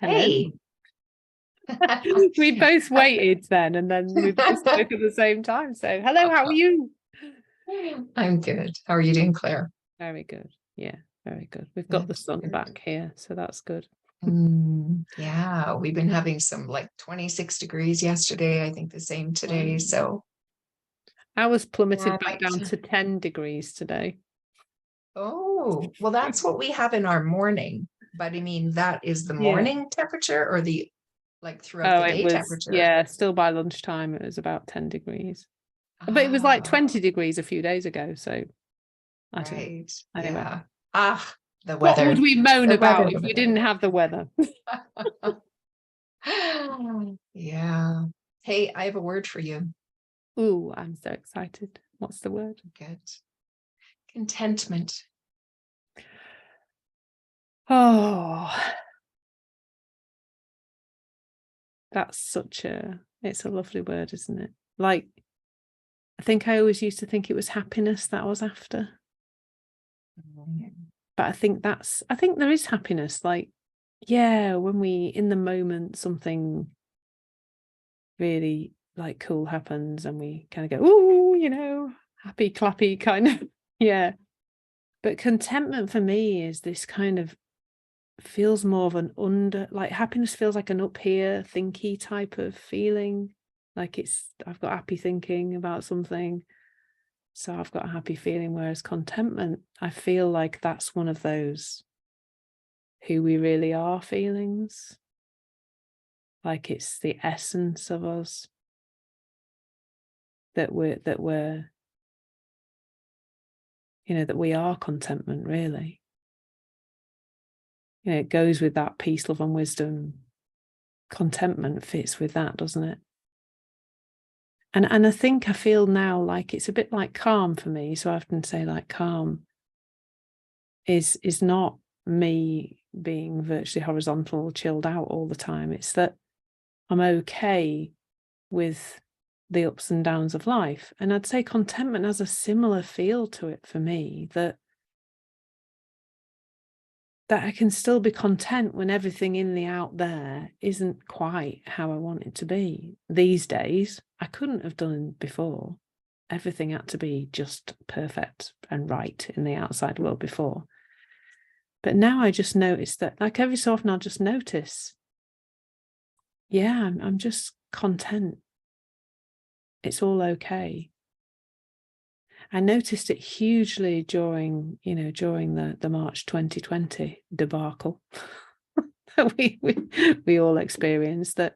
Hello. Hey. We both waited then, and then we both spoke at the same time. So, hello, how are you? I'm good. How are you doing, Claire? Very good. Yeah, very good. We've got the sun back here, so that's good. Yeah, we've been having some like 26 degrees yesterday. I think the same today. So I was plummeted yeah, back down to 10 degrees today. oh, well, that's what we have in our morning. But I mean, that is the morning temperature or the like throughout the It day was, temperature? still by lunchtime, it was about 10 degrees. But it was like Ah, 20 degrees a few days ago. So I don't know. right. Anyway, Yeah. The what would weather. we moan The weather, about the if we weather. didn't have the weather? Yeah. Hey, I have a word for you. Ooh, I'm so excited. What's the word? Good. Contentment. Oh, that's it's a lovely word, isn't it? Like, I think I always used to think it was happiness that I was after. But I think there is happiness. Like, yeah, when in the moment, something really like cool happens and we kind of go, ooh, happy, clappy kind of, yeah. But contentment for me is this kind of feels more of an like happiness feels like an up here thinky type of feeling. Like I've got happy thinking about something, so I've got a happy feeling. Whereas contentment, I feel like that's one of those who we really are feelings. Like it's the essence of us that we're that we are contentment, really. It goes with that peace, love, and wisdom. Contentment fits with that, doesn't it? And I feel now like it's a bit like calm for me. So I often say like calm is not me being virtually horizontal, chilled out all the time. It's that I'm okay with the ups and downs of life. And I'd say contentment has a similar feel to it for me, that I can still be content when everything in the out there isn't quite how I want it to be. These days, I couldn't have done before. Everything had to be just perfect and right in the outside world before. But now I just notice that, like every so often I'll just notice, yeah, I'm just content. It's all okay. I noticed it hugely during the March 2020 debacle that we all experienced. That,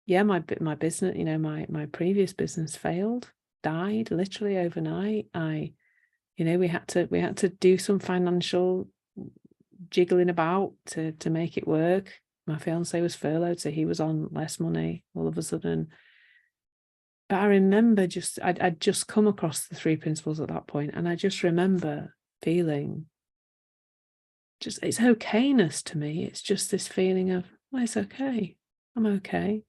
yeah, my business, my previous business failed, died literally overnight. We had to do some financial jiggling about to make it work. My fiance was furloughed, so he was on less money all of a sudden. But I remember I'd just come across the 3 principles at that point, and I just remember feeling it's okayness to me. It's just this feeling of, well, it's okay. I'm okay.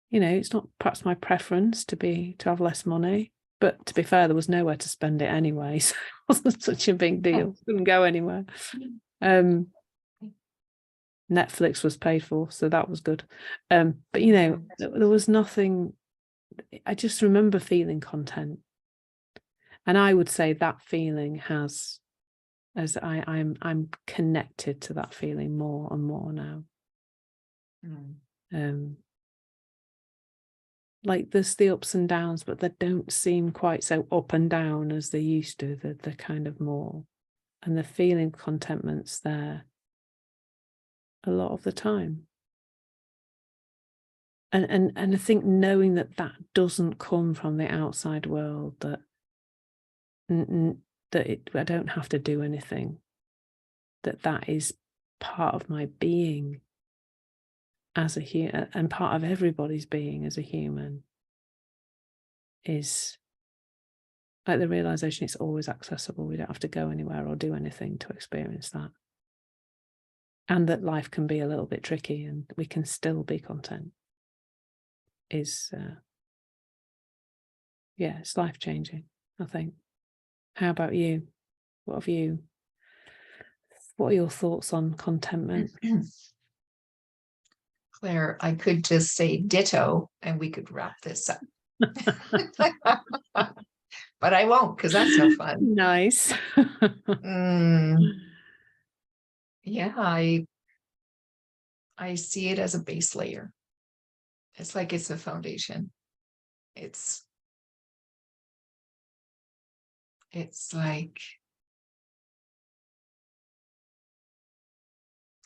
It's not perhaps my preference to have less money, but to be fair, there was nowhere to spend it anyway, so it wasn't such a big deal. Couldn't go anywhere. Netflix was paid for, so that was good. But there was nothing. I just remember feeling content, and I would say that feeling has, as I'm connected to that feeling more and more now. Like there's the ups and downs, but they don't seem quite so up and down as they used to. They're kind of more, and the feeling of contentment's there a lot of the time. And I think knowing that doesn't come from the outside world, that I don't have to do anything, that is part of my being as a human, and part of everybody's being as a human, is like the realization it's always accessible. We don't have to go anywhere or do anything to experience that. And that life can be a little bit tricky and we can still be content it's life-changing, I think. How about you? What are your thoughts on contentment? Claire, I could just say ditto and we could wrap this up. But I won't, because that's no fun. Nice. Yeah, I see it as a base layer. It's like it's a foundation. It's like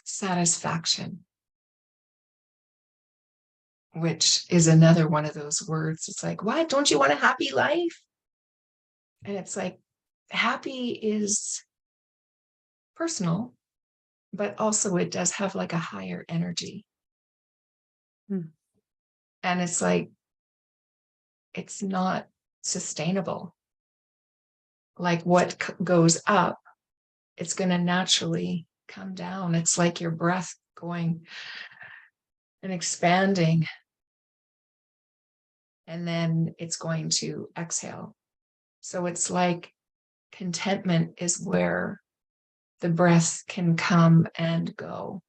satisfaction, which is another one of those words. It's like, what? Don't you want a happy life? And it's like, happy is personal, but also it does have like a higher energy. And it's like, it's not sustainable. Like what goes up, it's going to naturally come down. It's like your breath going and expanding, and then it's going to exhale. So it's like contentment is where the breath can come and go,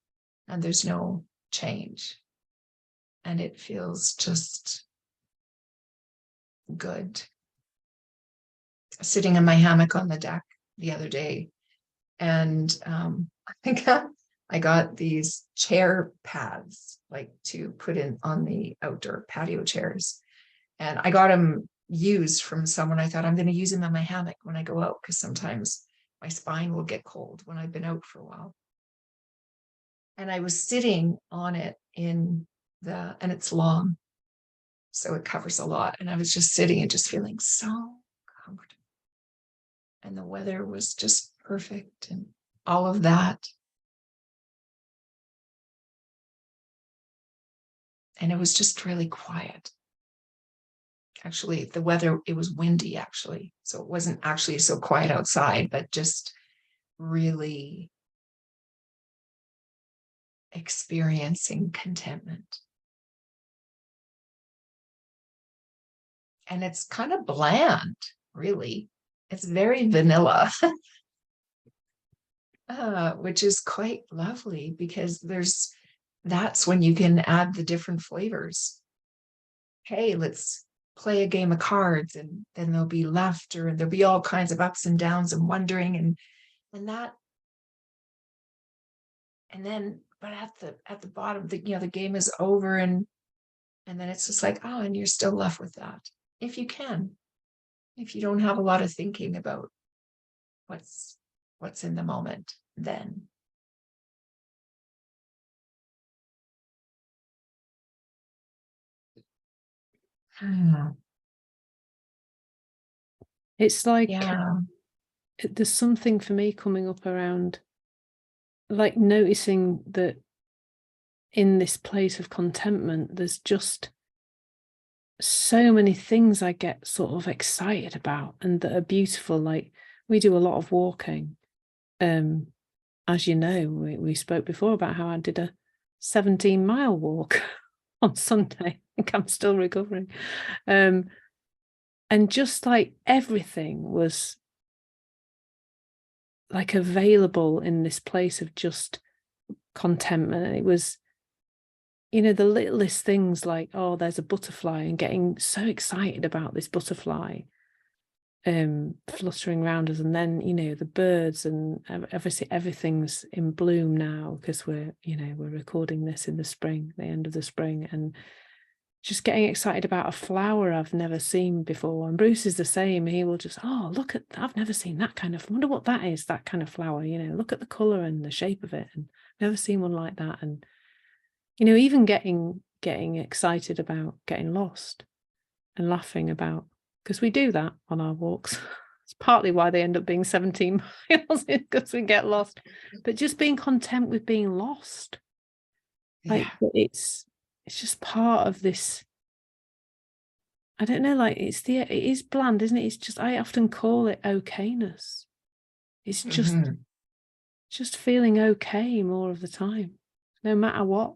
and there's no change. And it feels just good. Sitting in my hammock on the deck the other day, and I got these chair pads, like to put in on the outdoor patio chairs. And I got them used from someone. I thought I'm going to use them in my hammock when I go out, because sometimes my spine will get cold when I've been out for a while. And I was sitting on it and it's long, so it covers a lot. And I was just sitting and just feeling so comfortable. And the weather was just perfect and all of that. And it was just really quiet. Actually, the weather, it was windy actually. So it wasn't actually so quiet outside, but just really experiencing contentment. And it's kind of bland, really. It's very vanilla, which is quite lovely, because that's when you can add the different flavors. Hey, let's play a game of cards, and then there'll be laughter, and there'll be all kinds of ups and downs and wondering and that. And then, but at the bottom, the game is over, and then it's just like, oh, and you're still left with that. If you don't have a lot of thinking about what's in the moment, then. It's like, Yeah. there's something for me coming up around, like, noticing that in this place of contentment, there's just so many things I get sort of excited about and that are beautiful. Like, we do a lot of walking. As you know, we spoke before about how I did a 17-mile walk on Sunday. I think I'm still recovering. And just like everything was like available in this place of just contentment. It was, the littlest things like, oh, there's a butterfly, and getting so excited about this butterfly fluttering around us, and then the birds, and everything's in bloom now, because we're recording this in the spring, the end of the spring, and just getting excited about a flower I've never seen before. And Bruce is the same. He will just, oh, look at, I've never seen that kind of, wonder what that is, that kind of flower, look at the color and the shape of it, and never seen one like that. And even getting excited about getting lost and laughing about, because we do that on our walks. It's partly why they end up being 17 miles, because we get lost. But just being content with being lost, like, it's just part of this. I don't know, like, it is bland, isn't it? It's just, I often call it okayness. It's just feeling okay more of the time, no matter what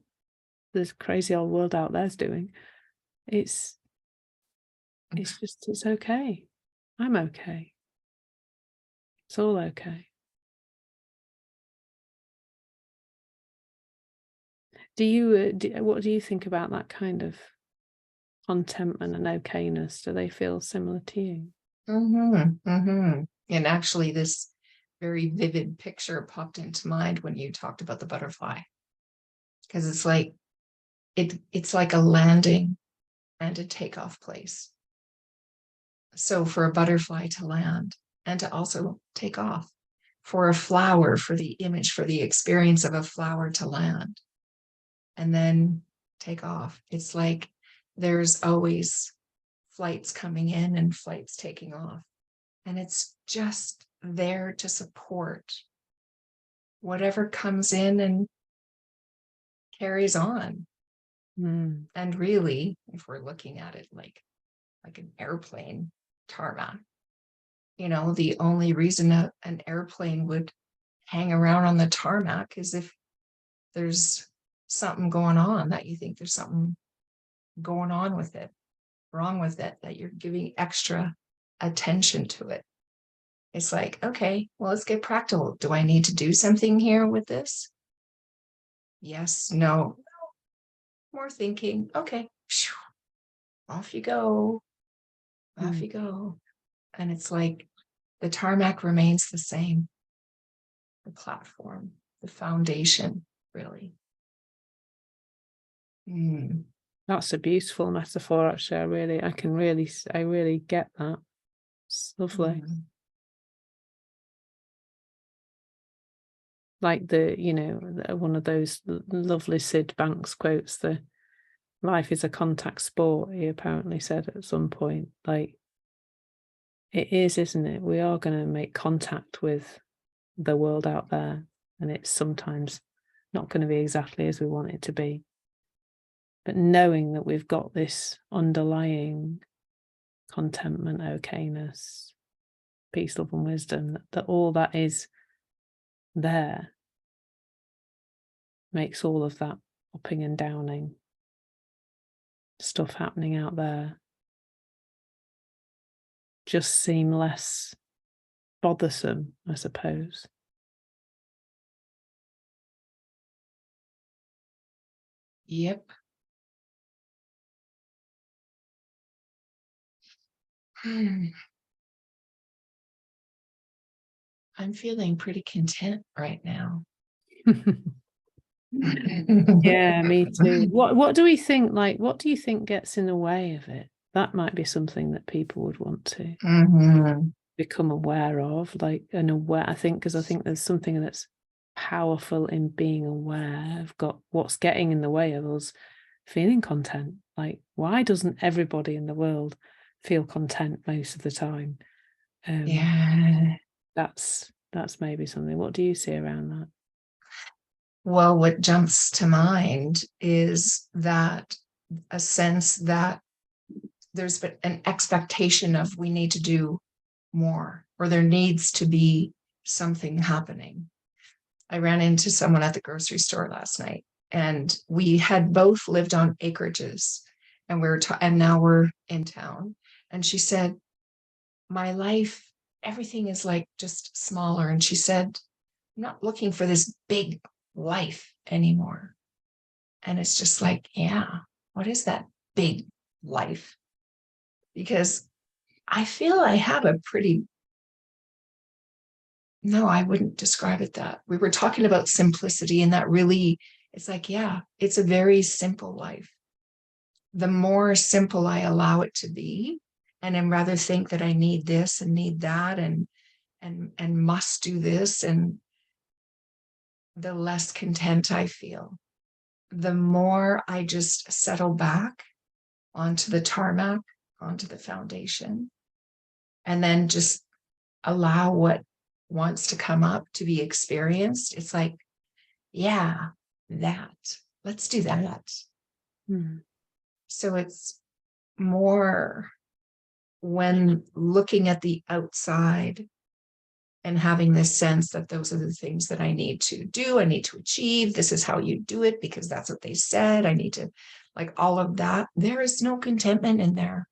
this crazy old world out there's doing. It's okay. I'm okay. It's all okay. what do you think about that kind of contentment and okayness? Do they feel similar to you? And actually, this very vivid picture popped into mind when you talked about the butterfly, because it's like a landing and a takeoff place. So for a butterfly to land and to also take off, for a flower, for the image, for the experience of a flower to land and then take off, it's like there's always flights coming in and flights taking off. And it's just there to support whatever comes in and carries on. And really, if we're looking at it like an airplane tarmac, the only reason an airplane would hang around on the tarmac is if there's something going on, that you think there's something going on with it, wrong with it, that you're giving extra attention to it. It's like, okay, well, let's get practical. Do I need to do something here with this? Yes, no. More thinking. Okay. Off you go. Off you go. And it's like the tarmac remains the same. The platform, the foundation, really. That's a beautiful metaphor, actually. I really get that. It's lovely. Like one of those lovely Sid Banks quotes, the life is a contact sport, he apparently said at some point. Like, it is, isn't it? We are going to make contact with the world out there, and it's sometimes not going to be exactly as we want it to be. But knowing that we've got this underlying contentment, okayness, peace, love, and wisdom, that all that is there makes all of that upping and downing stuff happening out there just seem less bothersome, I suppose. Yep. I'm feeling pretty content right now. Yeah, me too. What do we think, what do you think gets in the way of it? That might be something that people would want to become aware of, I think there's something that's powerful in being aware of what's getting in the way of us feeling content. Like, why doesn't everybody in the world feel content most of the time? Yeah. That's maybe something. What do you see around that? Well, what jumps to mind is that a sense that there's been an expectation of we need to do more, or there needs to be something happening. I ran into someone at the grocery store last night, and we had both lived on acreages, and and now we're in town. And she said, my life, everything is like just smaller. And she said, I'm not looking for this big life anymore. And it's just like, yeah, what is that big life? Because I feel I have no, I wouldn't describe it that. We were talking about simplicity, and that really, it's like, yeah, it's a very simple life. The more simple I allow it to be, and then rather think that I need this and need that and must do this, and the less content I feel. The more I just settle back onto the tarmac, onto the foundation, and then just allow what wants to come up to be experienced. It's like, yeah, let's do that. So it's more when looking at the outside and having this sense that those are the things that I need to do, I need to achieve, this is how you do it because that's what they said, I need to, like, all of that, there is no contentment in there.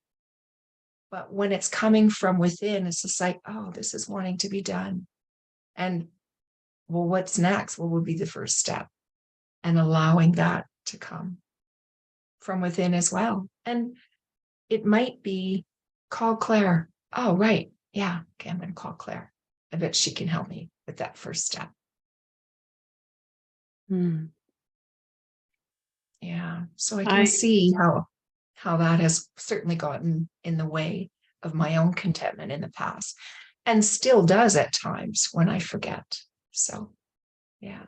But when it's coming from within, it's just like, oh, this is wanting to be done. And well, what's next? What would be the first step? And allowing that to come from within as well. And it might be call Claire. Oh, right. Yeah. Okay. I'm going to call Clare. I bet she can help me with that first step. Mm. Yeah. So I can see how that has certainly gotten in the way of my own contentment in the past, and still does at times when I forget. So yeah,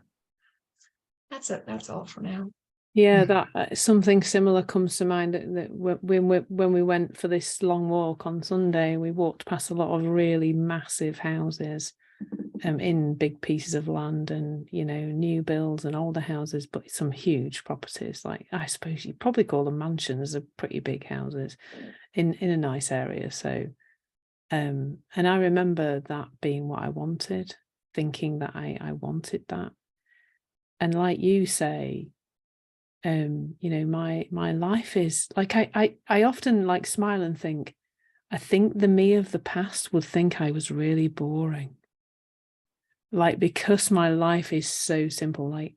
that's it. That's all for now. Yeah, that something similar comes to mind that when we went for this long walk on Sunday, we walked past a lot of really massive houses in big pieces of land, and new builds and older houses, but some huge properties. Like, I suppose you'd probably call them mansions. They're pretty big houses in a nice area. So and I remember that being what I wanted, thinking that I wanted that. And like you say, my life is like, I often like smile and think, I think the me of the past would think I was really boring. Like, because my life is so simple. Like,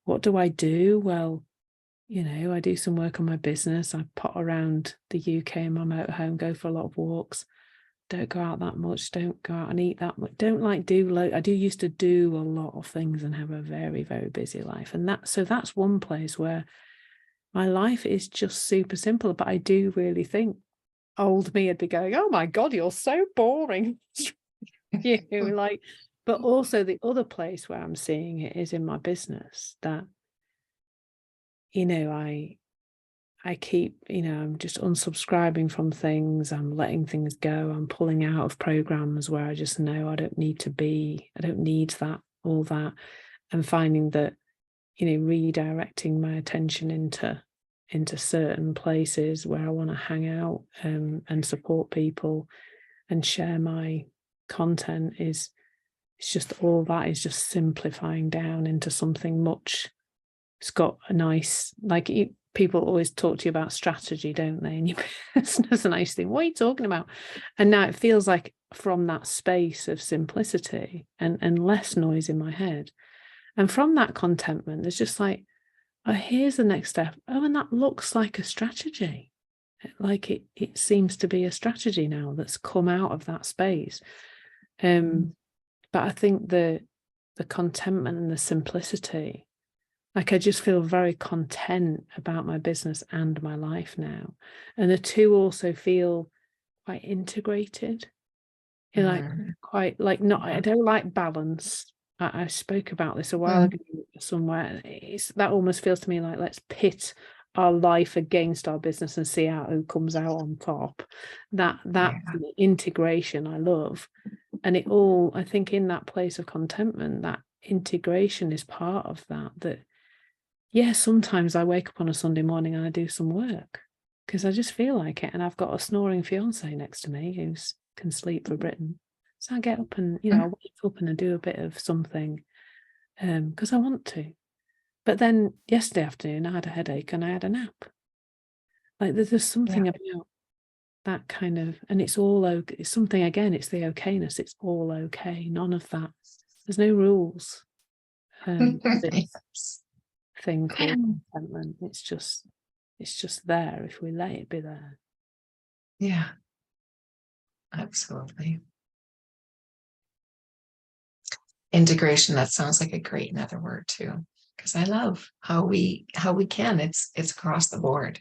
what do I do? Well, I do some work on my business. I pot around the UK in my motorhome, go for a lot of walks. Don't go out that much. Don't go out and eat that much. Don't like I do used to do a lot of things and have a very, very busy life. And that's one place where my life is just super simple. But I do really think old me would be going, oh my God, you're so boring. Like, but also the other place where I'm seeing it is in my business, that, I keep, I'm just unsubscribing from things. I'm letting things go. I'm pulling out of programs where I just know I don't need that, all that. And finding that, redirecting my attention into certain places where I want to hang out and support people and share my content it's just, all that is just simplifying down into something much. It's got a nice, like, people always talk to you about strategy, don't they? And your business, and I used to think, what are you talking about? And now it feels like, from that space of simplicity and less noise in my head, and from that contentment, there's just like, oh, here's the next step. Oh, and that looks like a strategy. Like, it seems to be a strategy now that's come out of that space. But I think the contentment and the simplicity, like, I just feel very content about my business and my life now. And the two also feel quite integrated. Like, quite like, not, I don't like balance. I spoke about this a while ago somewhere. That almost feels to me like, let's pit our life against our business and see who comes out on top. That integration I love. And it all, I think, in that place of contentment, that integration is part of that. Yeah, sometimes I wake up on a Sunday morning and I do some work because I just feel like it. And I've got a snoring fiance next to me who can sleep for Britain. So I get up and, I wake up and I do a bit of something because I want to. But then yesterday afternoon I had a headache and I had a nap. Like, there's something about that kind of, and it's all okay. It's something, again, it's the okayness. It's all okay. None of that. There's no rules. This thing called contentment. It's just there if we let it be there. Yeah, absolutely. Integration, that sounds like a great another word too, because I love how we can. It's across the board.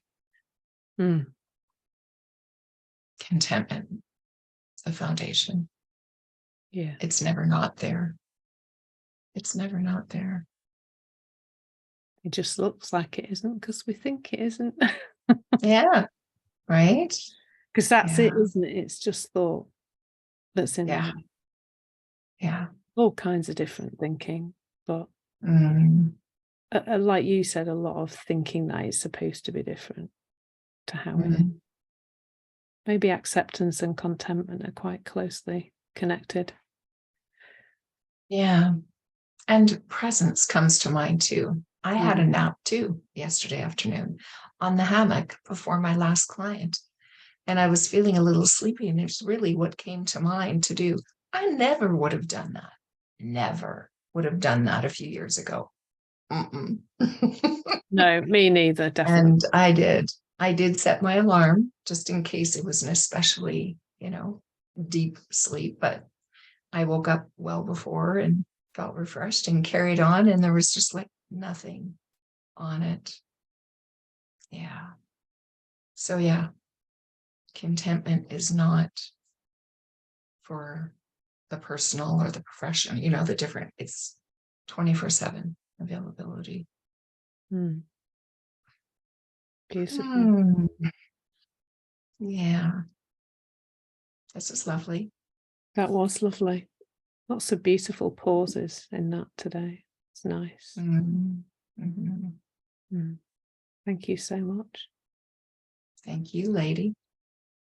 Contentment, the foundation. Yeah, it's never not there. It's never not there. It just looks like it isn't because we think it isn't. Yeah, right. Because that's it, isn't it? It's just thought that's in there. Yeah. All kinds of different thinking, but like you said, a lot of thinking that it's supposed to be different to how it is. Maybe acceptance and contentment are quite closely connected. Yeah. And presence comes to mind too. I had a nap too yesterday afternoon on the hammock before my last client. And I was feeling a little sleepy, and it's really what came to mind to do. I never would have done that. Never would have done that a few years ago. Mm-mm. No, me neither, definitely. And I did set my alarm just in case it was an especially, deep sleep, but I woke up well before and felt refreshed and carried on, and there was just like nothing on it. Yeah. So yeah, contentment is not for the personal or the professional, the different, it's 24/7 availability. Beautiful. Yeah. This is lovely. That was lovely. Lots of beautiful pauses in that today. It's nice. Thank you so much. Thank you, lady.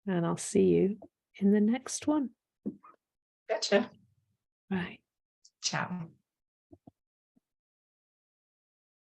And I'll see you in the next one. Gotcha. Bye. Ciao.